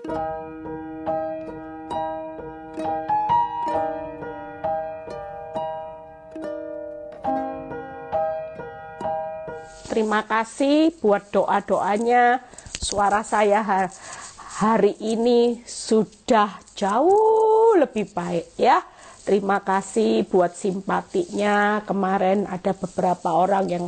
Terima kasih buat doa-doanya. Suara saya hari ini sudah jauh lebih baik ya. Terima kasih buat simpatinya. Kemarin ada beberapa orang yang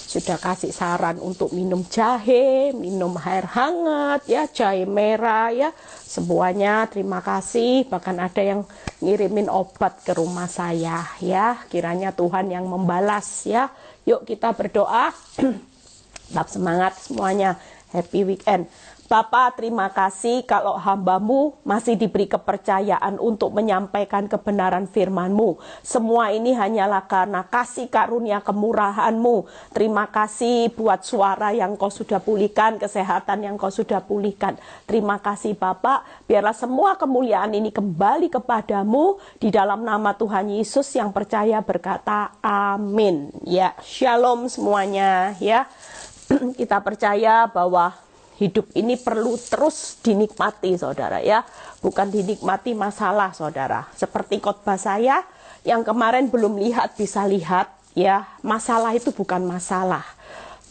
sudah kasih saran untuk minum jahe, minum air hangat ya, jahe merah ya. Semuanya terima kasih. Bahkan ada yang ngirimin obat ke rumah saya ya. Kiranya Tuhan yang membalas ya. Yuk kita berdoa. Tetap semangat semuanya. Happy weekend. Bapak, terima kasih kalau hamba-Mu masih diberi kepercayaan untuk menyampaikan kebenaran firman-Mu. Semua ini hanyalah karena kasih karunia kemurahan-Mu. Terima kasih buat suara yang Kau sudah pulihkan, kesehatan yang Kau sudah pulihkan. Terima kasih Bapak, biarlah semua kemuliaan ini kembali kepadamu. Di dalam nama Tuhan Yesus yang percaya berkata amin. Ya, shalom semuanya ya. Kita percaya bahwa hidup ini perlu terus dinikmati saudara ya. Bukan dinikmati masalah saudara. Seperti khotbah saya yang kemarin belum lihat bisa lihat ya. Masalah itu bukan masalah.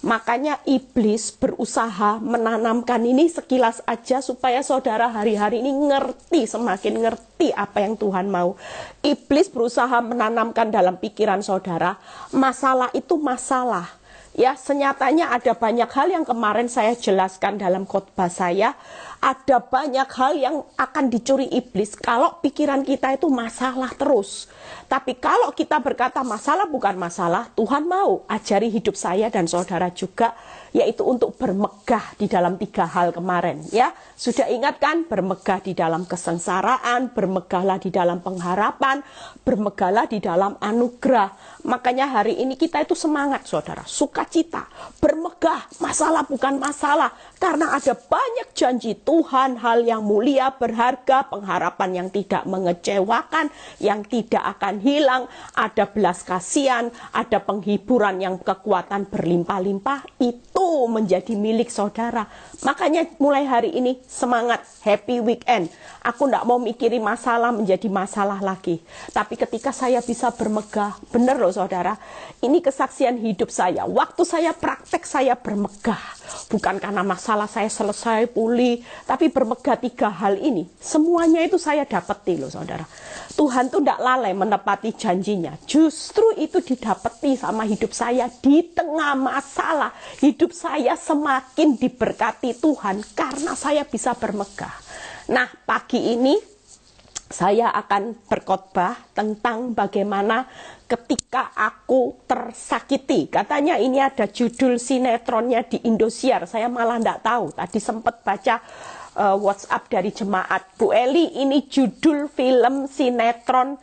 Makanya iblis berusaha menanamkan ini sekilas aja supaya saudara hari-hari ini ngerti, semakin ngerti apa yang Tuhan mau. Iblis berusaha menanamkan dalam pikiran saudara, masalah itu masalah. Ya, senyatanya ada banyak hal yang kemarin saya jelaskan dalam khotbah saya. Ada banyak hal yang akan dicuri iblis kalau pikiran kita itu masalah terus. Tapi kalau kita berkata masalah bukan masalah, Tuhan mau ajari hidup saya dan saudara juga, yaitu untuk bermegah di dalam 3 hal kemarin. Ya, sudah ingat kan? Bermegah di dalam kesengsaraan, bermegahlah di dalam pengharapan, bermegahlah di dalam anugerah. Makanya hari ini kita itu semangat saudara, sukacita, bermegah, masalah bukan masalah. Karena ada banyak janji Tuhan, hal yang mulia, berharga, pengharapan yang tidak mengecewakan, yang tidak akan hilang, ada belas kasihan, ada penghiburan yang kekuatan berlimpah-limpah, itu menjadi milik saudara. Makanya mulai hari ini semangat, happy weekend. Aku tidak mau mikirin masalah menjadi masalah lagi. Tapi ketika saya bisa bermegah, benar loh saudara, ini kesaksian hidup saya. Waktu saya praktek saya bermegah. Bukan karena masalah saya selesai pulih, tapi bermegah 3 hal ini. Semuanya itu saya dapati loh saudara. Tuhan tuh tidak lalai menepati janjinya. Justru itu didapati sama hidup saya di tengah masalah. Hidup saya semakin diberkati Tuhan karena saya bisa bermegah. Nah, pagi ini saya akan berkhotbah tentang bagaimana ketika aku tersakiti. Katanya ini ada judul sinetronnya di Indosiar. Saya malah tidak tahu. Tadi sempat baca WhatsApp dari jemaat. Bu Eli, ini judul film sinetron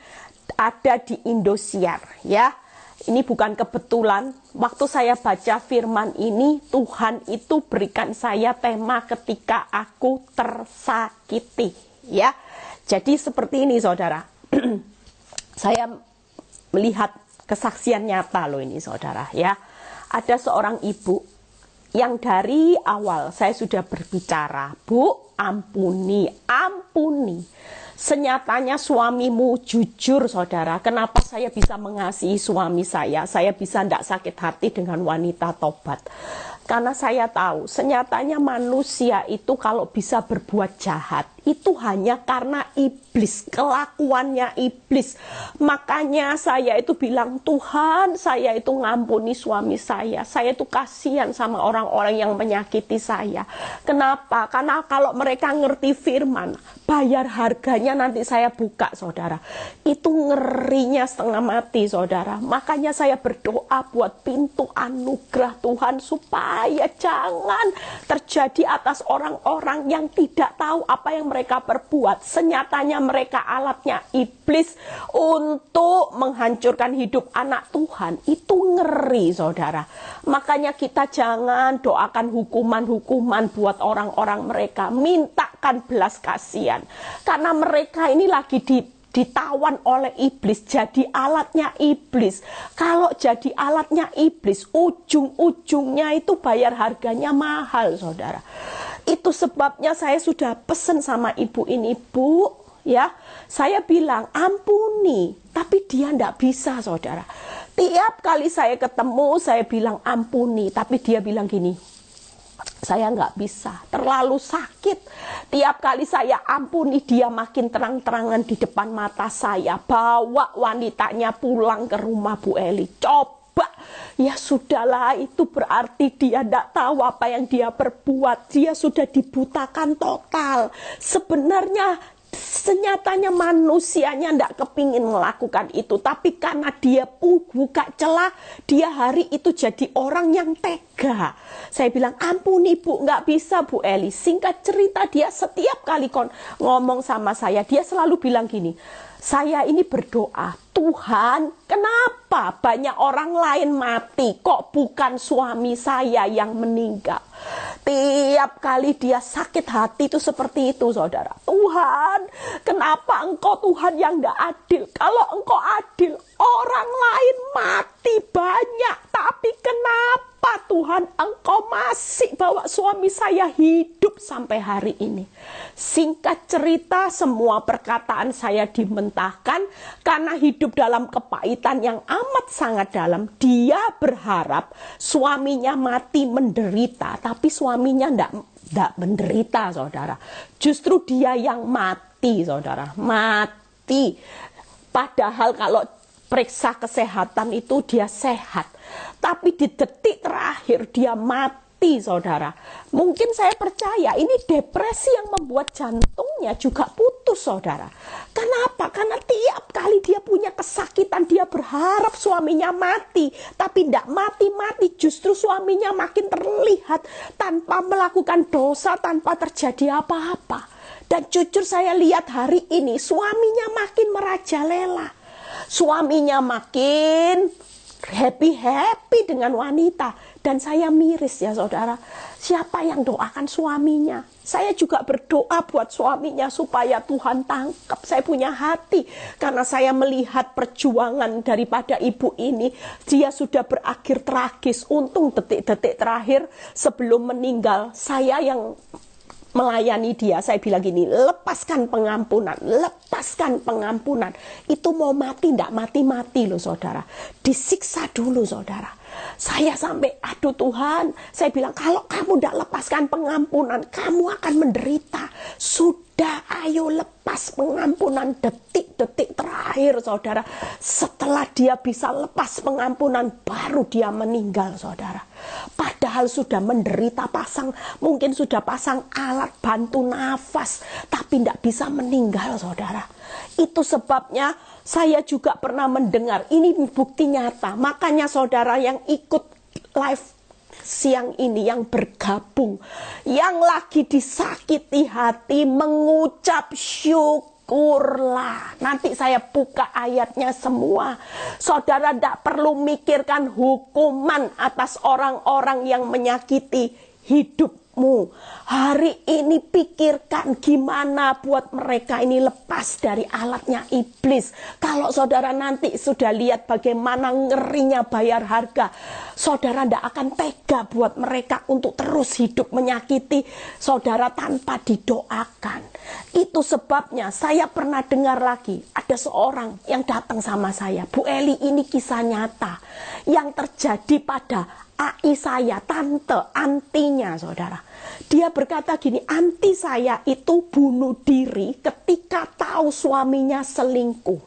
ada di Indosiar. Ya, ini bukan kebetulan. Waktu saya baca firman ini, Tuhan itu berikan saya tema ketika aku tersakiti. Ya. Jadi seperti ini saudara, saya melihat kesaksian nyata loh ini saudara ya. Ada seorang ibu yang dari awal saya sudah berbicara, Bu, ampuni, ampuni. Senyatanya suamimu jujur saudara, kenapa saya bisa mengasihi suami saya bisa tidak sakit hati dengan wanita tobat. Karena saya tahu, senyatanya manusia itu kalau bisa berbuat jahat, itu hanya karena iblis, kelakuannya iblis. Makanya saya itu bilang, Tuhan, saya itu ngampuni suami saya itu kasihan sama orang-orang yang menyakiti saya. Kenapa? Karena kalau mereka ngerti firman, bayar harganya nanti saya buka saudara. Itu ngerinya setengah mati saudara. Makanya saya berdoa buat pintu anugerah Tuhan supaya jangan terjadi atas orang-orang yang tidak tahu apa yang mereka perbuat. Senyatanya mereka alatnya iblis untuk menghancurkan hidup anak Tuhan. Itu ngeri saudara. Makanya kita jangan doakan hukuman-hukuman buat orang-orang mereka. Mintakan belas kasihan. Karena mereka ini lagi ditawan oleh iblis, jadi alatnya iblis. Kalau jadi alatnya iblis, ujung-ujungnya itu bayar harganya mahal saudara. Itu sebabnya saya sudah pesen sama ibu ini, Bu, ya, saya bilang ampuni, tapi dia tidak bisa, saudara. Tiap kali saya ketemu, saya bilang ampuni, tapi dia bilang gini, saya nggak bisa, terlalu sakit. Tiap kali saya ampuni, dia makin terang-terangan di depan mata saya. Bawa wanitanya pulang ke rumah Bu Eli. Coba, ya sudahlah, itu berarti dia tidak tahu apa yang dia perbuat. Dia sudah dibutakan total. Sebenarnya senyatanya manusianya tidak kepingin melakukan itu, tapi karena dia buka celah, dia hari itu jadi orang yang tega. Saya bilang ampuni Bu, nggak bisa Bu Eli. Singkat cerita, dia setiap kali ngomong sama saya, dia selalu bilang gini, saya ini berdoa, Tuhan, kenapa banyak orang lain mati, kok bukan suami saya yang meninggal? Tiap kali dia sakit hati itu seperti itu, saudara. Tuhan, kenapa Engkau Tuhan yang tidak adil? Kalau Engkau adil, orang lain mati banyak, tapi kenapa Tuhan Engkau masih bawa suami saya hidup sampai hari ini? Singkat cerita, semua perkataan saya dimentahkan karena hidup dalam kepahitan yang amat sangat dalam. Dia berharap suaminya mati menderita, tapi suaminya tidak menderita, saudara. Justru dia yang mati, saudara. Mati. Padahal kalau periksa kesehatan itu dia sehat. Tapi di detik terakhir dia mati, saudara. Mungkin saya percaya ini depresi yang membuat jantungnya juga putus, saudara. Kenapa? Karena tiap kali dia punya kesakitan, dia berharap suaminya mati. Tapi tidak mati-mati, justru suaminya makin terlihat tanpa melakukan dosa, tanpa terjadi apa-apa. Dan jujur saya lihat hari ini, suaminya makin merajalela. Suaminya makin happy-happy dengan wanita. Dan saya miris ya saudara, siapa yang doakan suaminya? Saya juga berdoa buat suaminya supaya Tuhan tangkap. Saya punya hati karena saya melihat perjuangan daripada ibu ini. Dia sudah berakhir tragis. Untung detik-detik terakhir sebelum meninggal, saya yang melayani dia. Saya bilang gini, lepaskan pengampunan, lepaskan pengampunan. Itu mau mati, tidak mati-mati loh saudara. Disiksa dulu saudara. Saya sampai, aduh Tuhan, saya bilang kalau kamu tidak lepaskan pengampunan, kamu akan menderita. Sudah, ayo lepas pengampunan detik-detik terakhir saudara. Setelah dia bisa lepas pengampunan, baru dia meninggal saudara. Padahal sudah menderita, mungkin sudah pasang alat bantu nafas, tapi tidak bisa meninggal saudara. Itu sebabnya saya juga pernah mendengar, ini bukti nyata. Makanya saudara yang ikut live siang ini, yang bergabung, yang lagi disakiti hati, mengucap syukurlah. Nanti saya buka ayatnya semua. Saudara tidak perlu mikirkan hukuman atas orang-orang yang menyakiti hidupmu. Hari ini pikirkan gimana buat mereka ini lepas dari alatnya iblis. Kalau saudara nanti sudah lihat bagaimana ngerinya bayar harga, saudara tidak akan tega buat mereka untuk terus hidup menyakiti saudara tanpa didoakan. Itu sebabnya saya pernah dengar lagi, ada seorang yang datang sama saya, Bu Eli, ini kisah nyata yang terjadi pada AI saya, tante, antinya saudara. Dia berkata gini, anti saya itu bunuh diri ketika tahu suaminya selingkuh.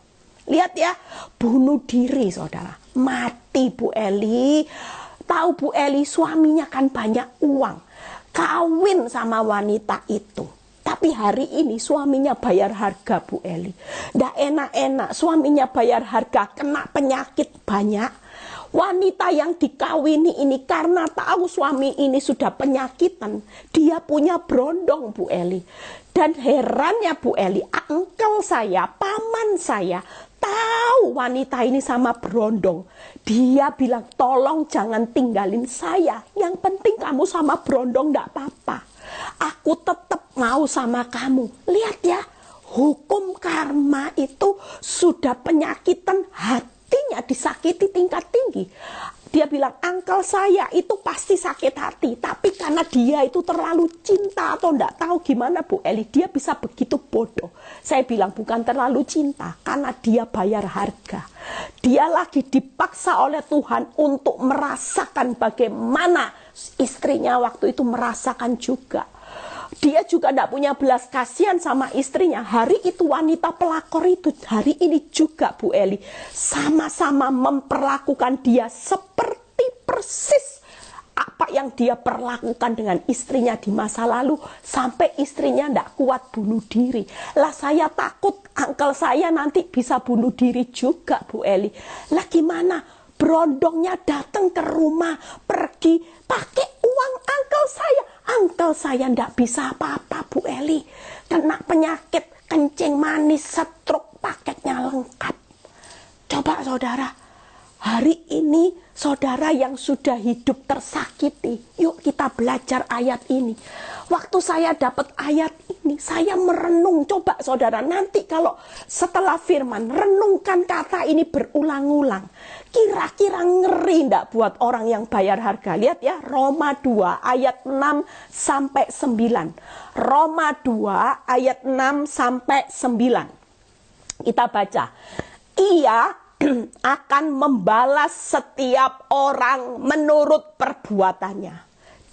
Lihat ya, bunuh diri saudara. Mati Bu Eli. Tahu Bu Eli, suaminya kan banyak uang. Kawin sama wanita itu. Tapi hari ini suaminya bayar harga Bu Eli. Nggak enak-enak, suaminya bayar harga, kena penyakit banyak. Wanita yang dikawini ini karena tahu suami ini sudah penyakitan, dia punya berondong Bu Eli. Dan herannya Bu Eli, uncle saya, paman saya, tahu wanita ini sama berondong. Dia bilang, tolong jangan tinggalin saya, yang penting kamu sama berondong enggak apa-apa. Aku tetap mau sama kamu. Lihat ya, hukum karma itu sudah penyakitan hati. Artinya disakiti tingkat tinggi. Dia bilang, uncle saya itu pasti sakit hati. Tapi karena dia itu terlalu cinta atau enggak tahu gimana Bu Eli, dia bisa begitu bodoh. Saya bilang bukan terlalu cinta, karena dia bayar harga. Dia lagi dipaksa oleh Tuhan untuk merasakan bagaimana istrinya waktu itu merasakan juga. Dia juga tidak punya belas kasihan sama istrinya. Hari itu wanita pelakor itu, hari ini juga Bu Eli, sama-sama memperlakukan dia seperti persis apa yang dia perlakukan dengan istrinya di masa lalu. Sampai istrinya tidak kuat bunuh diri. Lah saya takut uncle saya nanti bisa bunuh diri juga Bu Eli. Lah gimana? Berondongnya datang ke rumah, pergi pakai uang uncle saya. Uncle saya ndak bisa apa-apa Bu Eli. Kena penyakit kencing manis, stroke, paketnya lengkap. Coba saudara, hari ini saudara yang sudah hidup tersakiti, yuk kita belajar ayat ini. Waktu saya dapat ayat ini, saya merenung. Coba saudara, nanti kalau setelah firman, renungkan kata ini berulang-ulang. Kira-kira ngeri enggak buat orang yang bayar harga? Lihat ya, Roma 2 ayat 6 sampai 9. Roma 2 ayat 6 sampai 9. Kita baca. Ia akan membalas setiap orang menurut perbuatannya.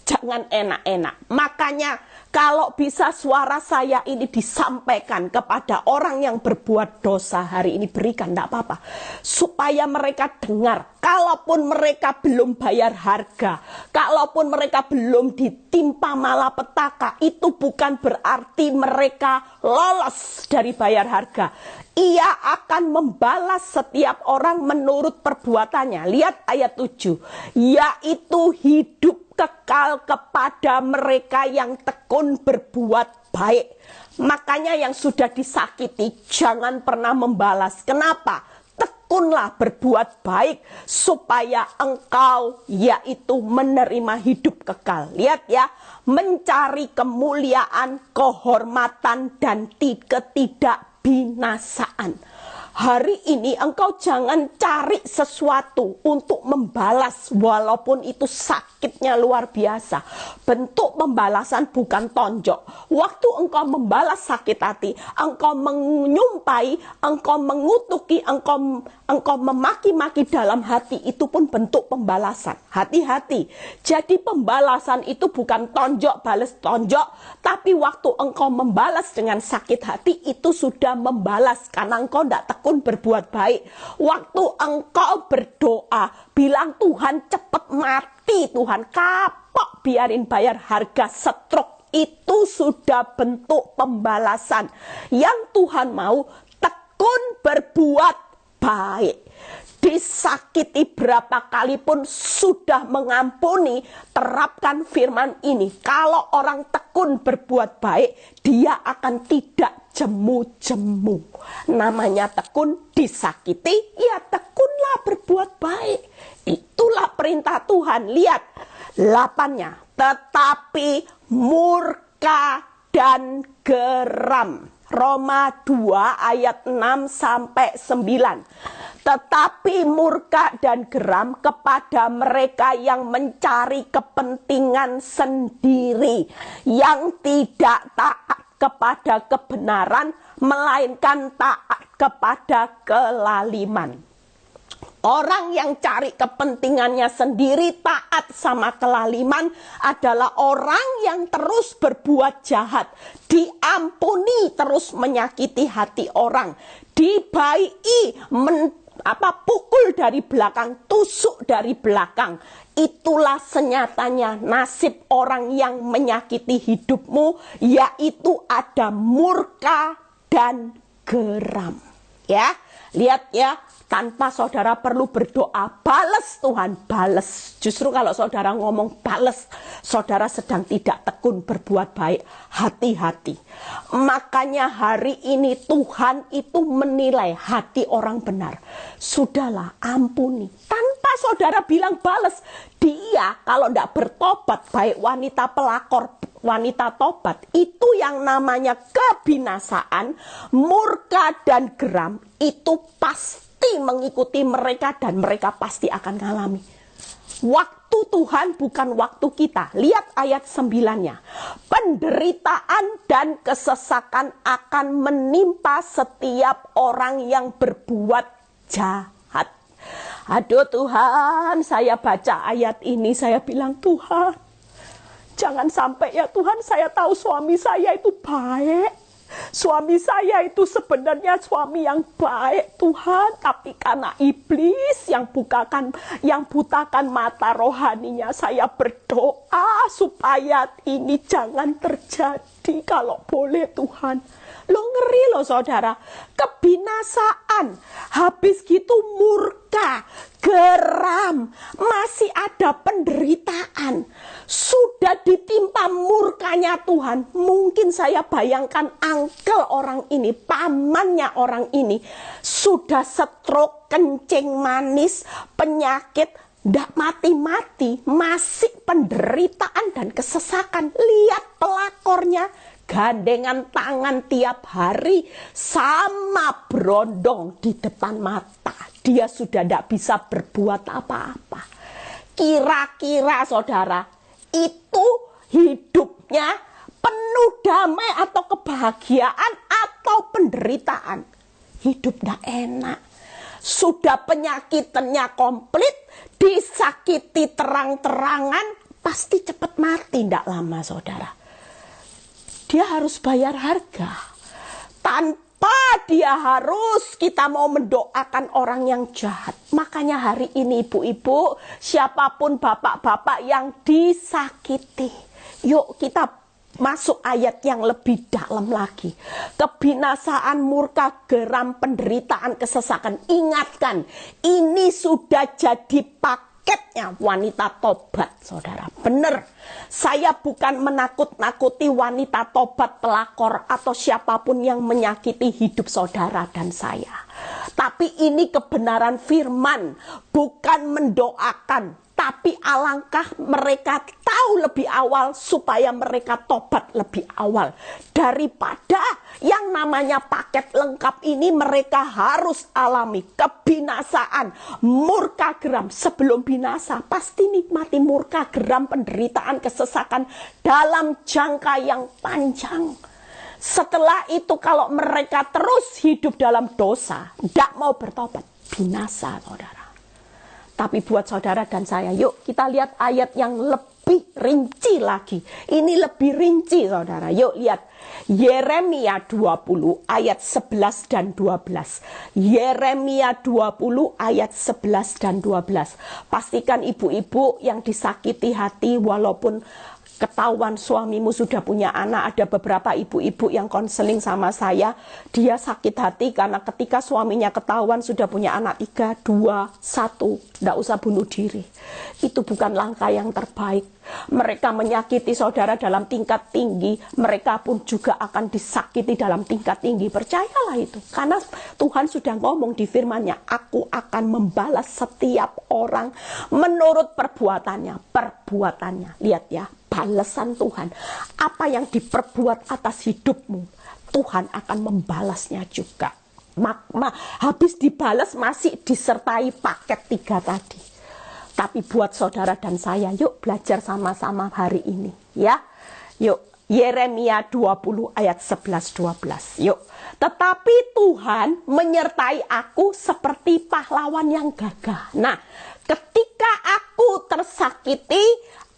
Jangan enak-enak. Makanya kalau bisa suara saya ini disampaikan kepada orang yang berbuat dosa hari ini, berikan, tidak apa-apa. Supaya mereka dengar, kalaupun mereka belum bayar harga, kalaupun mereka belum ditimpa malapetaka, itu bukan berarti mereka lolos dari bayar harga. Ia akan membalas setiap orang menurut perbuatannya. Lihat ayat 7. Yaitu hidup kekal kepada mereka yang tekun berbuat baik. Makanya yang sudah disakiti jangan pernah membalas. Kenapa? Tekunlah berbuat baik supaya engkau yaitu menerima hidup kekal. Lihat ya, mencari kemuliaan, kehormatan dan ketidakbinasaan. Hari ini engkau jangan cari sesuatu untuk membalas walaupun itu sakitnya luar biasa. Bentuk pembalasan bukan tonjok. Waktu engkau membalas sakit hati, engkau menyumpai, engkau mengutuki, engkau memaki-maki dalam hati, itu pun bentuk pembalasan. Hati-hati. Jadi pembalasan itu bukan tonjok balas tonjok, tapi waktu engkau membalas dengan sakit hati itu sudah membalas karena engkau tidak tekun berbuat baik. Waktu engkau berdoa, bilang Tuhan cepat mati, Tuhan kapok biarin bayar harga stroke, itu sudah bentuk pembalasan. Yang Tuhan mau tekun berbuat baik. Disakiti berapa kali pun sudah mengampuni. Terapkan firman ini. Kalau orang tekun berbuat baik, dia akan tidak jemu-jemu. Namanya tekun, disakiti, ya tekunlah berbuat baik. Itulah perintah Tuhan. Lihat 8-nya. Tetapi murka dan geram. Roma 2 ayat 6 sampai 9. Tetapi murka dan geram kepada mereka yang mencari kepentingan sendiri, yang tidak taat kepada kebenaran, melainkan taat kepada kelaliman. Orang yang cari kepentingannya sendiri, taat sama kelaliman, adalah orang yang terus berbuat jahat, diampuni, terus menyakiti hati orang, dibaiki, pukul dari belakang, tusuk dari belakang. Itulah senyatanya nasib orang yang menyakiti hidupmu, yaitu ada murka dan geram. Ya, lihat ya, tanpa saudara perlu berdoa, bales Tuhan, bales. Justru kalau saudara ngomong bales, saudara sedang tidak tekun berbuat baik. Hati-hati. Makanya hari ini Tuhan itu menilai hati orang benar. Sudahlah, ampuni. Tanpa saudara bilang bales, dia kalau tidak bertobat, baik wanita pelakor, wanita tobat, itu yang namanya kebinasaan, murka dan geram, itu pasti mengikuti mereka dan mereka pasti akan mengalami. Waktu Tuhan bukan waktu kita. Lihat ayat 9-nya. Penderitaan dan kesesakan akan menimpa setiap orang yang berbuat jahat. Aduh Tuhan, saya baca ayat ini, saya bilang, Tuhan, jangan sampai ya Tuhan, saya tahu suami saya itu baik. Suami saya itu sebenarnya suami yang baik Tuhan, tapi karena iblis yang butakan mata rohaninya, saya berdoa supaya ini jangan terjadi kalau boleh Tuhan. Lo ngeri loh saudara, kebinasaan, habis gitu murka, geram, masih ada penderitaan. Sudah ditimpa murkanya Tuhan. Mungkin saya bayangkan angkel orang ini, pamannya orang ini, sudah stroke, kencing manis, penyakit, ndak mati-mati, masih penderitaan dan kesesakan. Lihat pelakornya, gandengan tangan tiap hari sama berondong di depan mata. Dia sudah tidak bisa berbuat apa-apa. Kira-kira saudara, itu hidupnya penuh damai atau kebahagiaan atau penderitaan? Hidup tidak enak. Sudah penyakitnya komplit, disakiti terang-terangan, pasti cepat mati tidak lama saudara. Dia harus bayar harga. Tanpa dia harus kita mau mendoakan orang yang jahat. Makanya hari ini ibu-ibu, siapapun bapak-bapak yang disakiti, yuk kita masuk ayat yang lebih dalam lagi. Kebinasaan, murka, geram, penderitaan, kesesakan. Ingatkan, ini sudah jadi paketnya wanita tobat, saudara. Benar, saya bukan menakut-nakuti wanita tobat, pelakor, atau siapapun yang menyakiti hidup saudara dan saya. Tapi ini kebenaran firman, bukan mendoakan. Tapi alangkah mereka tahu lebih awal supaya mereka tobat lebih awal. Daripada yang namanya paket lengkap ini mereka harus alami kebinasaan, murka geram. Sebelum binasa pasti nikmati murka geram, penderitaan, kesesakan dalam jangka yang panjang. Setelah itu kalau mereka terus hidup dalam dosa, tidak mau bertobat, binasa saudara. Tapi buat saudara dan saya, yuk kita lihat ayat yang lebih rinci lagi. Ini lebih rinci saudara. Yuk lihat Yeremia 20 ayat 11 dan 12. Yeremia 20 ayat 11 dan 12. Pastikan ibu-ibu yang disakiti hati walaupun ketahuan suamimu sudah punya anak. Ada beberapa ibu-ibu yang konseling sama saya, dia sakit hati karena ketika suaminya ketahuan sudah punya anak 3, 2, 1, tidak usah bunuh diri. Itu bukan langkah yang terbaik. Mereka menyakiti saudara dalam tingkat tinggi, mereka pun juga akan disakiti dalam tingkat tinggi. Percayalah itu, karena Tuhan sudah ngomong di firman-Nya, aku akan membalas setiap orang menurut perbuatannya. Lihat ya, balasan Tuhan. Apa yang diperbuat atas hidupmu, Tuhan akan membalasnya juga. Habis dibalas masih disertai paket 3 tadi. Tapi buat saudara dan saya, yuk belajar sama-sama hari ini ya. Yuk Yeremia 20 ayat 11-12. Yuk. Tetapi Tuhan menyertai aku seperti pahlawan yang gagah. Nah, ketika aku tersakiti,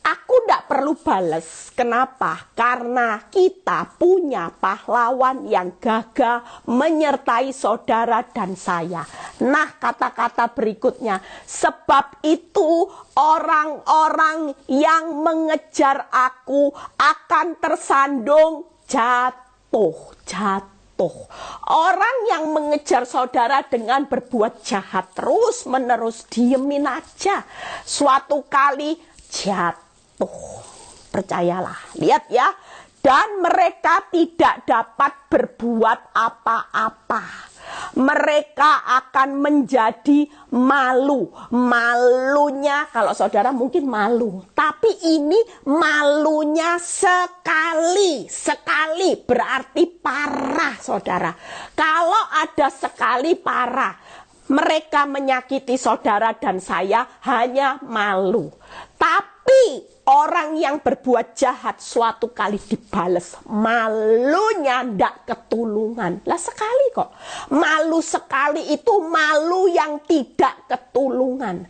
aku tidak perlu balas. Kenapa? Karena kita punya pahlawan yang gagah menyertai saudara dan saya. Nah, kata-kata berikutnya, sebab itu orang-orang yang mengejar aku akan tersandung jatuh. Orang yang mengejar saudara dengan berbuat jahat terus menerus, diemin aja. Suatu kali jatuh. Percayalah, lihat ya. Dan mereka tidak dapat berbuat apa-apa. Mereka akan menjadi malu. Malunya, kalau saudara mungkin malu, tapi ini malunya sekali berarti parah saudara. Kalau ada sekali parah, mereka menyakiti saudara dan saya hanya malu. Tapi orang yang berbuat jahat suatu kali dibales, malunya ndak ketulungan. Lah sekali kok. Malu sekali itu malu yang tidak ketulungan.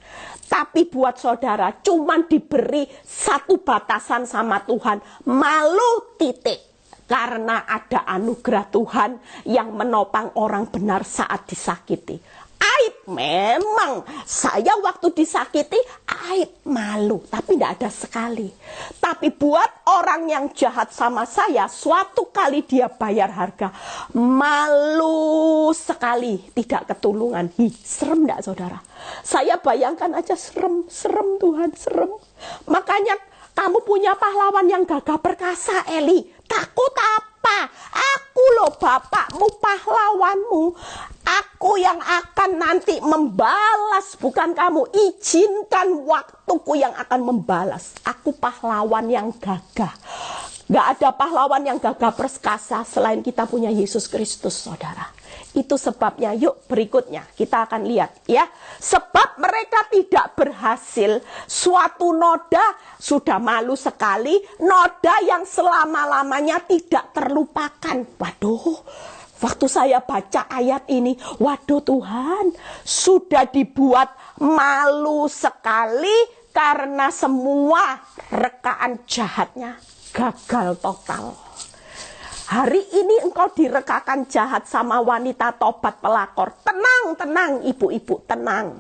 Tapi buat saudara cuman diberi satu batasan sama Tuhan, malu titik. Karena ada anugerah Tuhan yang menopang orang benar saat disakiti. Aib memang, saya waktu disakiti aib, malu, tapi tidak ada sekali. Tapi buat orang yang jahat sama saya, suatu kali dia bayar harga, malu sekali, tidak ketulungan. Serem tidak saudara? Saya bayangkan aja serem Tuhan, serem. Makanya kamu punya pahlawan yang gagah perkasa, Eli. Takut apa? Aku loh bapakmu, pahlawanmu. Aku yang akan nanti membalas, bukan kamu. Izinkan waktuku yang akan membalas. Aku pahlawan yang gagah. Gak ada pahlawan yang gagah perkasa selain kita punya Yesus Kristus, saudara. Itu sebabnya, yuk berikutnya kita akan lihat ya. Sebab mereka tidak berhasil, suatu noda sudah malu sekali, noda yang selama-lamanya tidak terlupakan. Waduh, waktu saya baca ayat ini, waduh Tuhan, sudah dibuat malu sekali karena semua rekaan jahatnya gagal total. Hari ini engkau direkakan jahat sama wanita tobat pelakor. Tenang ibu-ibu, tenang.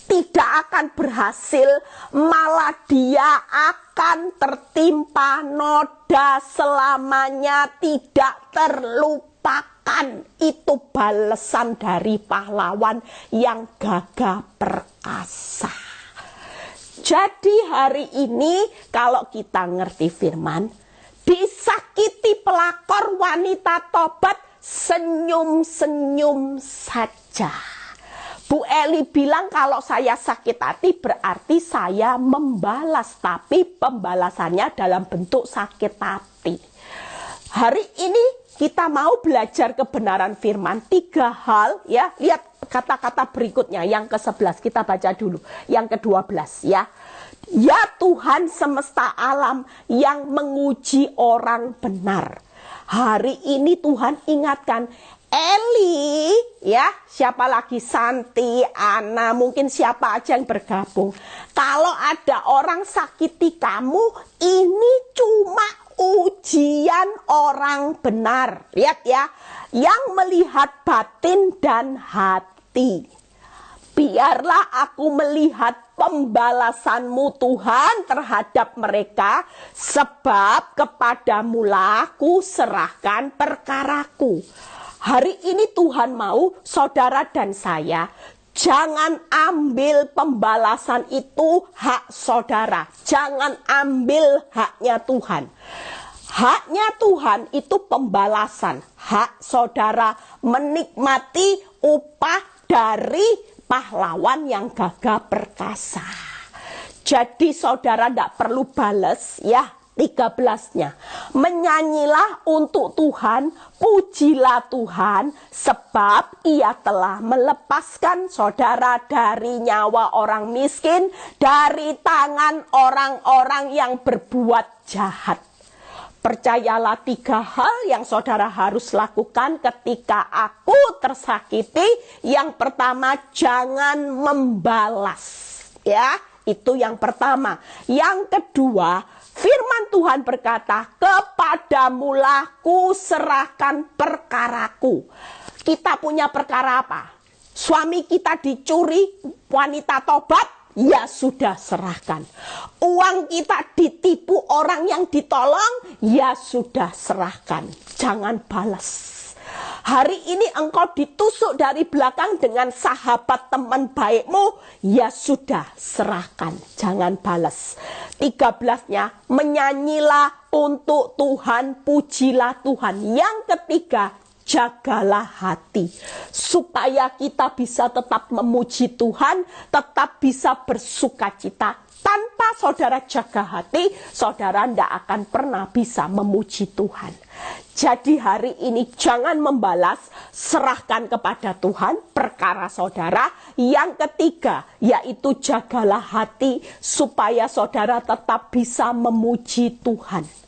Tidak akan berhasil, malah dia akan tertimpa noda selamanya tidak terlupakan. Itu balasan dari pahlawan yang gagah perkasa. Jadi hari ini kalau kita ngerti firman, disakiti pelakor wanita tobat, senyum-senyum saja. Bu Eli bilang kalau saya sakit hati berarti saya membalas, tapi pembalasannya dalam bentuk sakit hati. Hari ini kita mau belajar kebenaran firman, 3 hal ya. Lihat kata-kata berikutnya, yang ke-11 kita baca dulu, yang ke-12 ya. Ya Tuhan semesta alam yang menguji orang benar. Hari ini Tuhan ingatkan, Eli, ya, siapa lagi, Santi, Ana, mungkin siapa aja yang bergabung. Kalau ada orang sakiti kamu, ini cuma ujian orang benar. Lihat ya, yang melihat batin dan hati. Biarlah aku melihat pembalasanmu Tuhan terhadap mereka, sebab kepadamulah aku serahkan perkaraku. Hari ini Tuhan mau saudara dan saya, jangan ambil pembalasan itu hak saudara. Jangan ambil haknya Tuhan. Haknya Tuhan itu pembalasan. Hak saudara menikmati upah dari pahlawan yang gagah perkasa. Jadi saudara tidak perlu balas ya. 13-nya, menyanyilah untuk Tuhan, pujilah Tuhan, sebab ia telah melepaskan saudara dari nyawa orang miskin, dari tangan orang-orang yang berbuat jahat. Percayalah 3 hal yang saudara harus lakukan ketika aku tersakiti. Yang pertama, jangan membalas. Ya, itu yang pertama. Yang kedua, firman Tuhan berkata, kepadamulah ku serahkan perkaraku. Kita punya perkara apa? Suami kita dicuri, wanita tobat, ya sudah serahkan. Uang kita ditipu orang yang ditolong, ya sudah serahkan. Jangan balas. Hari ini engkau ditusuk dari belakang dengan sahabat teman baikmu, ya sudah serahkan. Jangan balas. 13-nya, menyanyilah untuk Tuhan, pujilah Tuhan. Yang ketiga, jagalah hati, supaya kita bisa tetap memuji Tuhan, tetap bisa bersuka cita. Tanpa saudara jaga hati, saudara tidak akan pernah bisa memuji Tuhan. Jadi hari ini jangan membalas, serahkan kepada Tuhan perkara saudara. Yang ketiga, yaitu jagalah hati supaya saudara tetap bisa memuji Tuhan.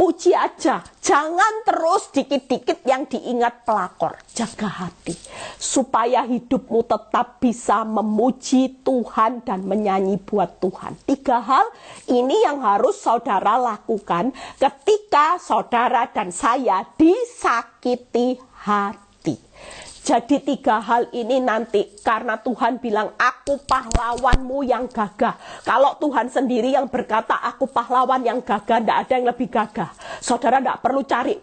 Puji aja, jangan terus dikit-dikit yang diingat pelakor. Jaga hati, supaya hidupmu tetap bisa memuji Tuhan dan menyanyi buat Tuhan. 3 hal ini yang harus saudara lakukan ketika saudara dan saya disakiti hati. Jadi 3 hal ini nanti karena Tuhan bilang aku pahlawanmu yang gagah. Kalau Tuhan sendiri yang berkata aku pahlawan yang gagah, tidak ada yang lebih gagah. Saudara tidak perlu cari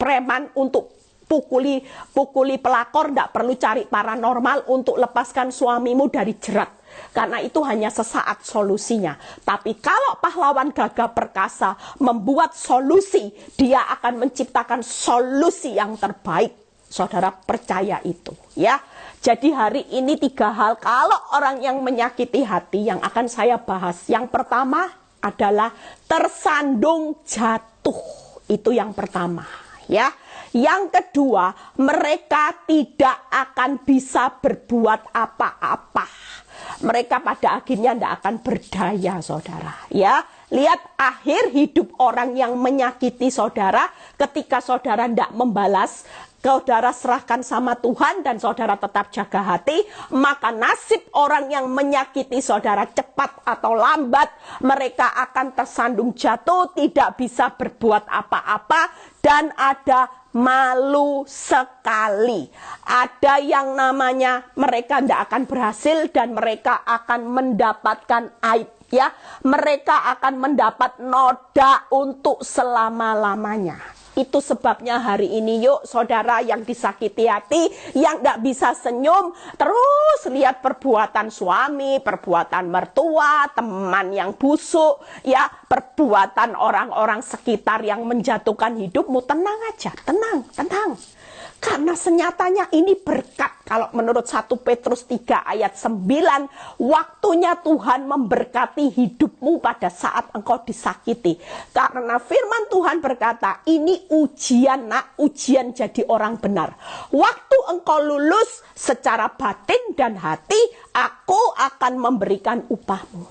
preman untuk pukuli pelakor, tidak perlu cari paranormal untuk lepaskan suamimu dari jerat. Karena itu hanya sesaat solusinya. Tapi kalau pahlawan gagah perkasa membuat solusi, dia akan menciptakan solusi yang terbaik. Saudara percaya itu ya. Jadi hari ini 3 hal kalau orang yang menyakiti hati yang akan saya bahas. Yang pertama adalah tersandung jatuh. Itu yang pertama ya. Yang kedua, mereka tidak akan bisa berbuat apa-apa. Mereka pada akhirnya tidak akan berdaya, saudara ya. Lihat akhir hidup orang yang menyakiti saudara ketika saudara tidak membalas. Saudara serahkan sama Tuhan dan saudara tetap jaga hati, maka nasib orang yang menyakiti saudara cepat atau lambat, mereka akan tersandung jatuh, tidak bisa berbuat apa-apa, dan ada malu sekali. Ada yang namanya mereka tidak akan berhasil dan mereka akan mendapatkan aib. Ya, mereka akan mendapat noda untuk selama-lamanya. Itu sebabnya hari ini yuk saudara yang disakiti hati, yang tidak bisa senyum, terus lihat perbuatan suami, perbuatan mertua, teman yang busuk, ya perbuatan orang-orang sekitar yang menjatuhkan hidupmu. Tenang aja, tenang. Karena senyatanya ini berkat. Kalau menurut 1 Petrus 3 ayat 9, waktunya Tuhan memberkati hidupmu pada saat engkau disakiti. Karena firman Tuhan berkata, ini ujian nak, ujian jadi orang benar. Waktu engkau lulus secara batin dan hati, aku akan memberikan upahmu.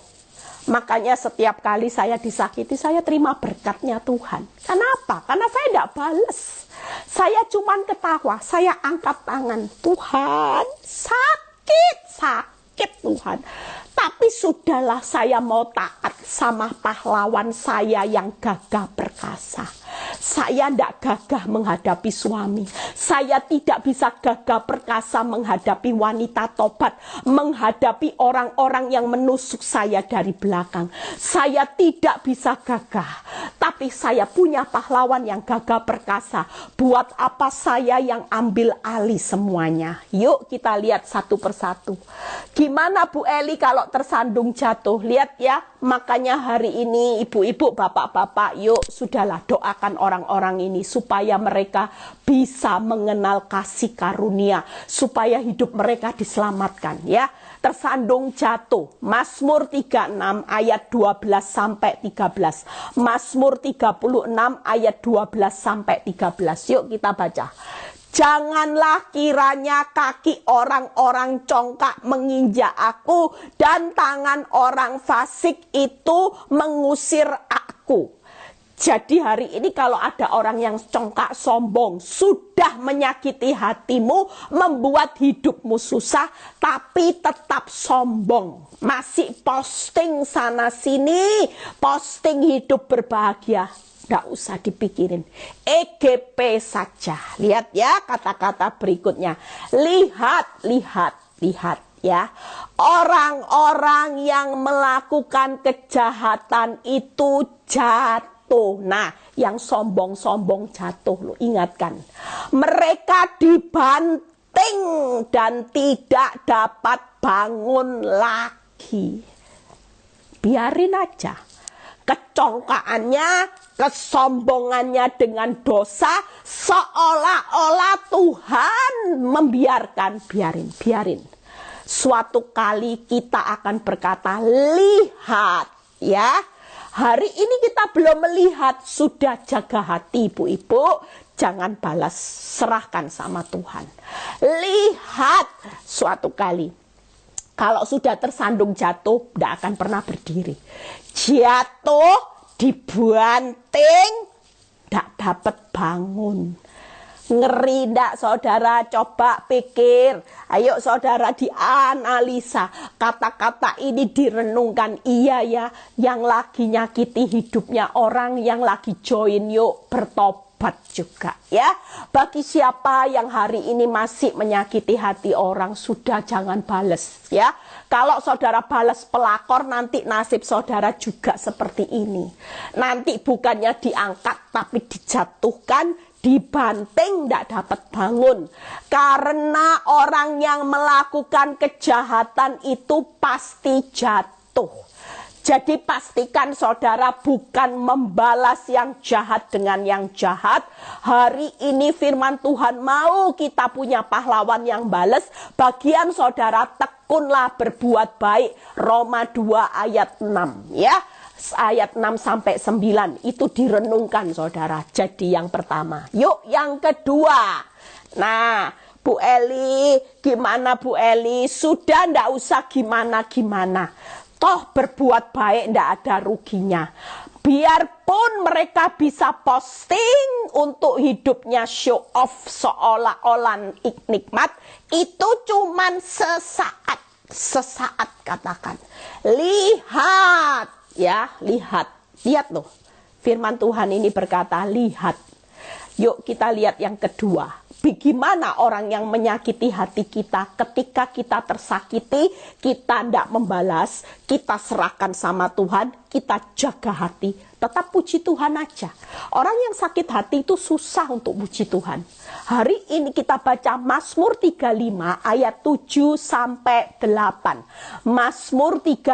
Makanya setiap kali saya disakiti, saya terima berkatnya Tuhan. Kenapa? Karena saya tidak balas. Saya cuman ketawa, saya angkat tangan. Tuhan, sakit Tuhan. Tapi sudahlah, saya mau taat sama pahlawan saya yang gagah perkasa. Saya tidak gagah menghadapi suami. Saya tidak bisa gagah perkasa menghadapi wanita tobat. Menghadapi orang-orang yang menusuk saya dari belakang. Saya tidak bisa gagah. Tapi saya punya pahlawan yang gagah perkasa. Buat apa saya yang ambil alih semuanya? Yuk kita lihat satu persatu. Gimana Bu Eli kalau tersandung jatuh? Lihat ya. Makanya hari ini ibu-ibu, bapak-bapak, yuk sudahlah doakan orang-orang ini supaya mereka bisa mengenal kasih karunia, supaya hidup mereka diselamatkan ya. Tersandung jatuh. Mazmur 36 ayat 12 sampai 13. Mazmur 36 ayat 12 sampai 13. Yuk kita baca. Janganlah kiranya kaki orang-orang congkak menginjak aku dan tangan orang fasik itu mengusir aku. Jadi hari ini kalau ada orang yang congkak sombong, sudah menyakiti hatimu, membuat hidupmu susah, tapi tetap sombong. Masih posting sana sini, posting hidup berbahagia. Tidak usah dipikirin. EGP saja. Lihat ya kata-kata berikutnya. Lihat ya. Orang-orang yang melakukan kejahatan itu jatuh. Nah, yang sombong-sombong jatuh. Lu ingatkan. Mereka dibanting dan tidak dapat bangun lagi. Biarin aja. Kecongkaannya, kesombongannya dengan dosa, seolah-olah Tuhan membiarkan. Biarin. Suatu kali kita akan berkata, lihat ya, Hari ini kita belum melihat, sudah jaga hati ibu-ibu. Jangan balas, serahkan sama Tuhan. Lihat suatu kali, kalau sudah tersandung jatuh, tidak akan pernah berdiri. Jatuh, dibanting, tidak dapat bangun. Ngeri ndak saudara? Coba pikir. Ayo saudara dianalisa. Kata-kata ini direnungkan. Iya ya, yang lagi nyakiti hidupnya orang, yang lagi join, yuk bertobat juga ya. Bagi siapa yang hari ini masih menyakiti hati orang, sudah jangan bales ya. Kalau saudara balas pelakor, nanti nasib saudara juga seperti ini. Nanti bukannya diangkat tapi dijatuhkan, dibanting, tidak dapat bangun. Karena orang yang melakukan kejahatan itu pasti jatuh. Jadi pastikan saudara bukan membalas yang jahat dengan yang jahat. Hari ini firman Tuhan mau kita punya pahlawan yang balas. Bagian saudara, tekunlah berbuat baik. Roma 2 ayat 6 ya. Ayat 6 sampai 9 itu direnungkan saudara. Jadi yang pertama. Yuk yang kedua. Nah, Bu Eli, gimana Bu Eli? Sudah ndak usah gimana-gimana. Toh berbuat baik ndak ada ruginya. Biarpun mereka bisa posting untuk hidupnya show off seolah-olah nikmat, itu cuman sesaat. Sesaat katakan. Lihat. Ya, lihat loh. Firman Tuhan ini berkata, lihat. Yuk kita lihat yang kedua. Bagaimana orang yang menyakiti hati kita, ketika kita tersakiti, kita tidak membalas, kita serahkan sama Tuhan, kita jaga hati, tetap puji Tuhan aja. Orang yang sakit hati itu susah untuk puji Tuhan. Hari ini kita baca Mazmur 35 ayat 7 sampai 8. Mazmur 35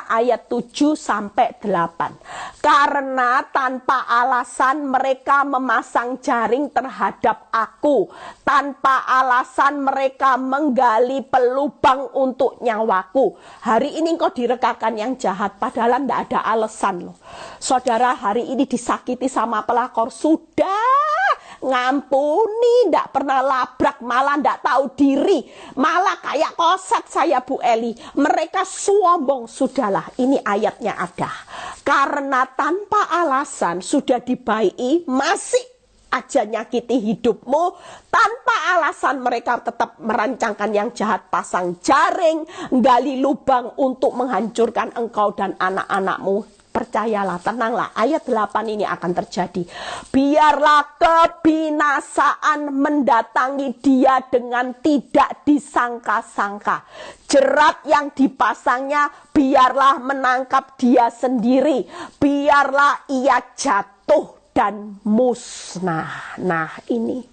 ayat 7 sampai 8. Karena tanpa alasan mereka memasang jaring terhadap aku. Tanpa alasan mereka menggali pelubang untuk nyawaku. Hari ini engkau direkakan yang jahat, padahal tidak ada alasan loh. Saudara hari ini disakiti sama pelakor, sudah ngampuni, tidak pernah labrak, malah tidak tahu diri, malah kayak koset saya Bu Eli. Mereka sombong, sudahlah ini ayatnya ada. Karena tanpa alasan sudah dibaiki, masih aja nyakiti hidupmu. Tanpa alasan mereka tetap merancangkan yang jahat, pasang jaring, gali lubang untuk menghancurkan engkau dan anak-anakmu. Percayalah, tenanglah, ayat 8 ini akan terjadi. Biarlah kebinasaan mendatangi dia dengan tidak disangka-sangka. Jerat yang dipasangnya biarlah menangkap dia sendiri. Biarlah ia jatuh dan musnah. Nah ini.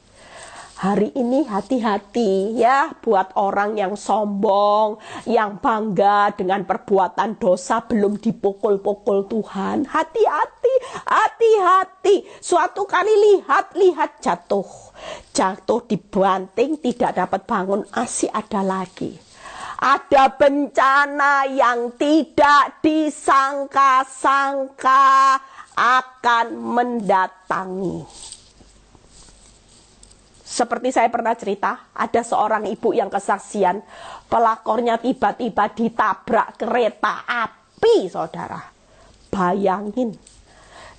Hari ini hati-hati ya buat orang yang sombong, yang bangga dengan perbuatan dosa belum dipukul-pukul Tuhan. Hati-hati, hati-hati. Suatu kali lihat jatuh. Jatuh dibanting, tidak dapat bangun, masih ada lagi. Ada bencana yang tidak disangka-sangka akan mendatangi. Seperti saya pernah cerita, ada seorang ibu yang kesaksian, pelakornya tiba-tiba ditabrak kereta api, saudara. Bayangin,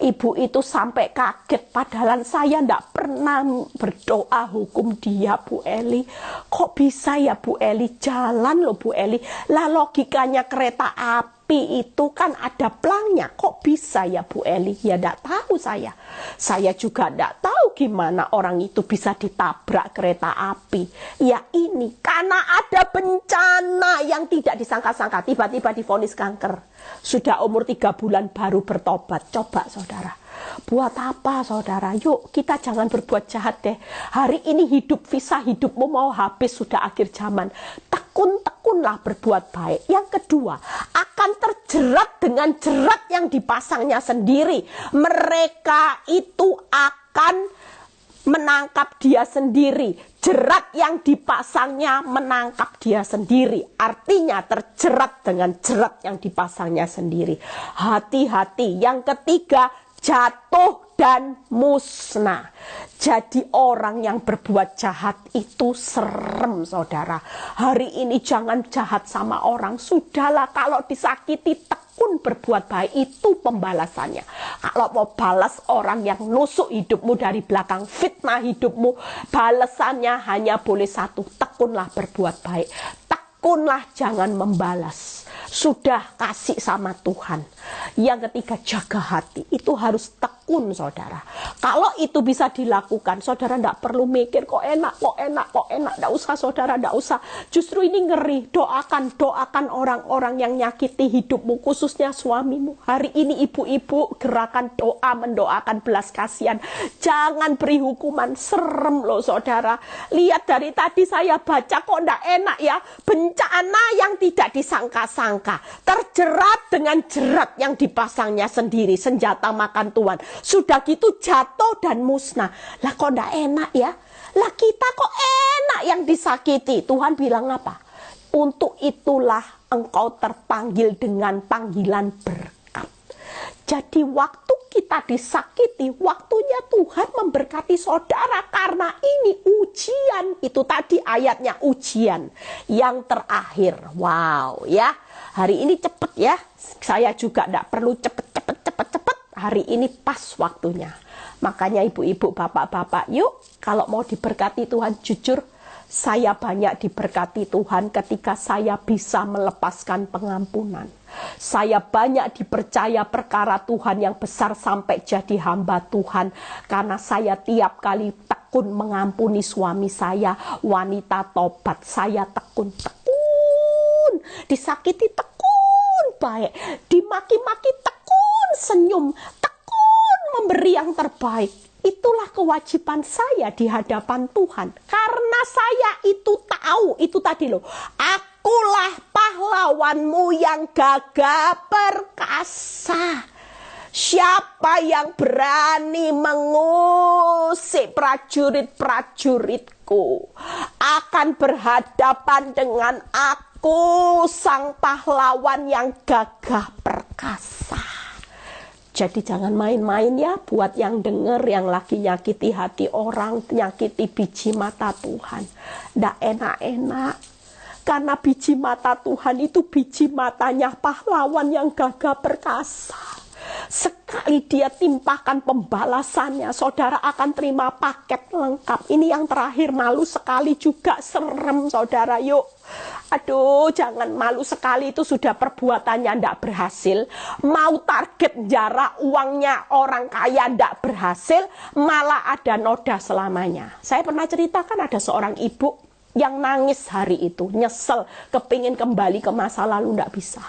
ibu itu sampai kaget, padahal saya tidak pernah berdoa hukum dia, Bu Eli. Kok bisa ya Bu Eli? Jalan loh Bu Eli. Lah logikanya kereta api itu kan ada pelangnya. Kok bisa ya Bu Eli? Ya tidak tahu saya. Saya juga tidak tahu gimana orang itu bisa ditabrak kereta api. Ya ini, karena ada bencana yang tidak disangka-sangka. Tiba-tiba divonis kanker. Sudah umur 3 bulan baru bertobat. Coba saudara. Buat apa saudara? Yuk kita jangan berbuat jahat deh. Hari ini hidup, visa hidupmu mau habis, sudah akhir zaman. Tekunlah berbuat baik. Yang kedua, akan terjerat dengan jerat yang dipasangnya sendiri. Mereka itu akan menangkap dia sendiri. Jerat yang dipasangnya menangkap dia sendiri. Artinya terjerat dengan jerat yang dipasangnya sendiri. Hati-hati. Yang ketiga, jatuh dan musnah. Jadi orang yang berbuat jahat itu serem, saudara. Hari ini jangan jahat sama orang. Sudahlah, kalau disakiti tekun berbuat baik, itu pembalasannya. Kalau mau balas orang yang nusuk hidupmu dari belakang, fitnah hidupmu, balasannya hanya boleh satu, tekunlah berbuat baik. Tekunlah jangan membalas. Sudah kasih sama Tuhan. Yang ketiga, jaga hati. Itu harus tekun, saudara. Kalau itu bisa dilakukan, saudara tidak perlu mikir kok enak. Tidak usah, saudara, tidak usah. Justru ini ngeri. Doakan orang-orang yang nyakiti hidupmu, khususnya suamimu. Hari ini ibu-ibu gerakan doa, mendoakan belas kasihan. Jangan beri hukuman, serem loh, saudara. Lihat dari tadi saya baca kok tidak enak ya. Bencana yang tidak disangka-sangka. Terjerat dengan jerat yang dipasangnya sendiri, senjata makan tuan. Sudah gitu jatuh dan musnah. Lah kok enggak enak ya? Lah kita kok enak yang disakiti. Tuhan bilang apa? Untuk itulah engkau terpanggil dengan panggilan berkat. Jadi waktu kita disakiti, waktunya Tuhan memberkati saudara. Karena ini ujian. Itu tadi ayatnya, ujian yang terakhir. Wow ya. Hari ini cepet ya. Saya juga tidak perlu cepet. Hari ini pas waktunya. Makanya ibu-ibu, bapak-bapak, yuk kalau mau diberkati Tuhan, jujur saya banyak diberkati Tuhan ketika saya bisa melepaskan pengampunan. Saya banyak dipercaya perkara Tuhan yang besar sampai jadi hamba Tuhan. Karena saya tiap kali tekun mengampuni suami saya, wanita tobat, saya tekun. Disakiti tekun baik, dimaki-maki tekun senyum, tekun memberi yang terbaik. Itulah kewajiban saya di hadapan Tuhan. Karena saya itu tahu, itu tadi loh, akulah pahlawanmu yang gagah perkasa. Siapa yang berani mengusik prajurit-prajuritku akan berhadapan dengan aku, sang pahlawan yang gagah perkasa. Jadi jangan main-main ya buat yang denger, yang lagi nyakiti hati orang, nyakiti biji mata Tuhan. Nggak enak-enak. Karena biji mata Tuhan itu biji matanya pahlawan yang gagah perkasa. Sekali dia timpahkan pembalasannya, saudara akan terima paket lengkap. Ini yang terakhir, malu sekali juga, serem saudara. Yuk, aduh jangan malu sekali, itu sudah perbuatannya tidak berhasil. Mau target jarak uangnya orang kaya tidak berhasil, malah ada noda selamanya. Saya pernah ceritakan ada seorang ibu yang nangis hari itu, nyesel, kepingin kembali ke masa lalu, tidak bisa.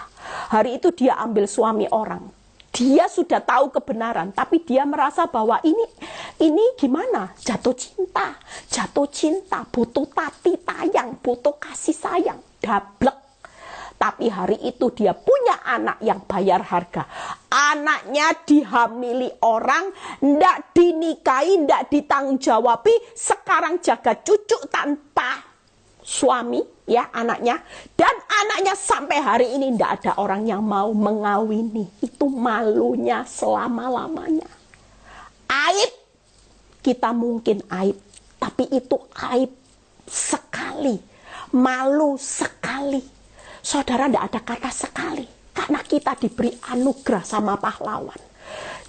Hari itu dia ambil suami orang. Dia sudah tahu kebenaran, tapi dia merasa bahwa ini gimana? Jatuh cinta, butuh tati tayang, butuh kasih sayang, dablek. Tapi hari itu dia punya anak yang bayar harga. Anaknya dihamili orang, ndak dinikahi, ndak ditanggung jawabi, sekarang jaga cucu tanpa suami ya anaknya, dan anaknya sampai hari ini tidak ada orang yang mau mengawini. Itu malunya selama-lamanya. Aib, kita mungkin aib, tapi itu aib sekali, malu sekali. Saudara, tidak ada kata sekali, karena kita diberi anugerah sama pahlawan.